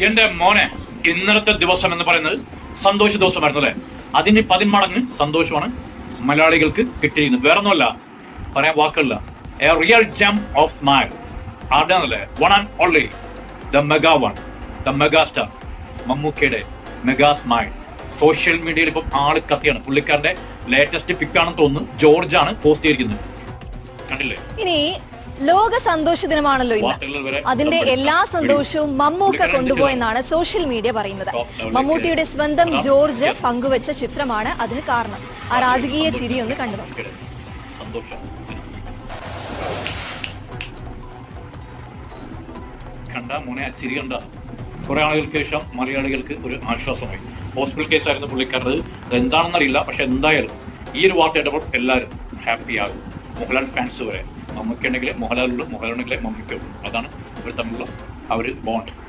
എന്റെ മോനെ, ഇന്നലത്തെ ദിവസം എന്ന് പറയുന്നത് സന്തോഷ ദിവസമായിരുന്നു അല്ലെ? അതിന് 10 മടങ്ങ് സന്തോഷമാണ് മലയാളികൾക്ക് കിട്ടിയിരുന്നത്. വേറൊന്നുമല്ല, പറയാൻ വാക്കുകളില്ല. A real gem of smile. ആടാണല്ലേ, one and only the mega one, the mega star മമ്മൂക്കയുടെ മെഗാ സ്മൈൽ. സോഷ്യൽ മീഡിയയിൽ ഇപ്പം ആള് കത്തിയാണ്. പുള്ളിക്കാരന്റെ ലേറ്റസ്റ്റ് പിക്കാണെന്ന് തോന്നുന്നു. ജോർജ് ആണ് പോസ്റ്റ് ചെയ്തിരിക്കുന്നത്, കണ്ടില്ലേ? ഇനി ലോക സന്തോഷ ദിനമാണല്ലോ ഇന്ന്. അതിന്റെ എല്ലാ സന്തോഷവും മമ്മൂക്ക കൊണ്ടുപോയെന്നാണ് സോഷ്യൽ മീഡിയ പറയുന്നത്. മമ്മൂട്ടിയുടെ സ്വന്തം ജോർജ് പങ്കുവച്ച ചിത്രമാണ് അതിന് കാരണം. ആ രാജകീയ ചിരി ഒന്ന് കണ്ടു. കണ്ട മോനെ, ആ ചിരി കണ്ട. കുറെ ആളുകൾക്ക് ശേഷം മലയാളികൾക്ക് ഒരു ആശ്വാസമായി. ഹോസ്പിറ്റൽ കേസായിരുന്നു പുള്ളിക്കാരത്. എന്താണെന്നറിയില്ല, പക്ഷെ എന്തായാലും ഈ ഒരു വാർത്ത കേട്ടപ്പോൾ എല്ലാവരും ഹാപ്പി ആകും. മോഹൻലാൽ ഫാൻസ് വരെ. മമ്മൂക്കുണ്ടെങ്കിൽ മോഹൻലാലുള്ളൂ, മോഹൻലാലുണ്ടെങ്കിൽ മമ്മൂക്കുള്ളൂ. അതാണ് ഇവർ തമ്മിലുള്ള ആ ഒരു ബോണ്ട്.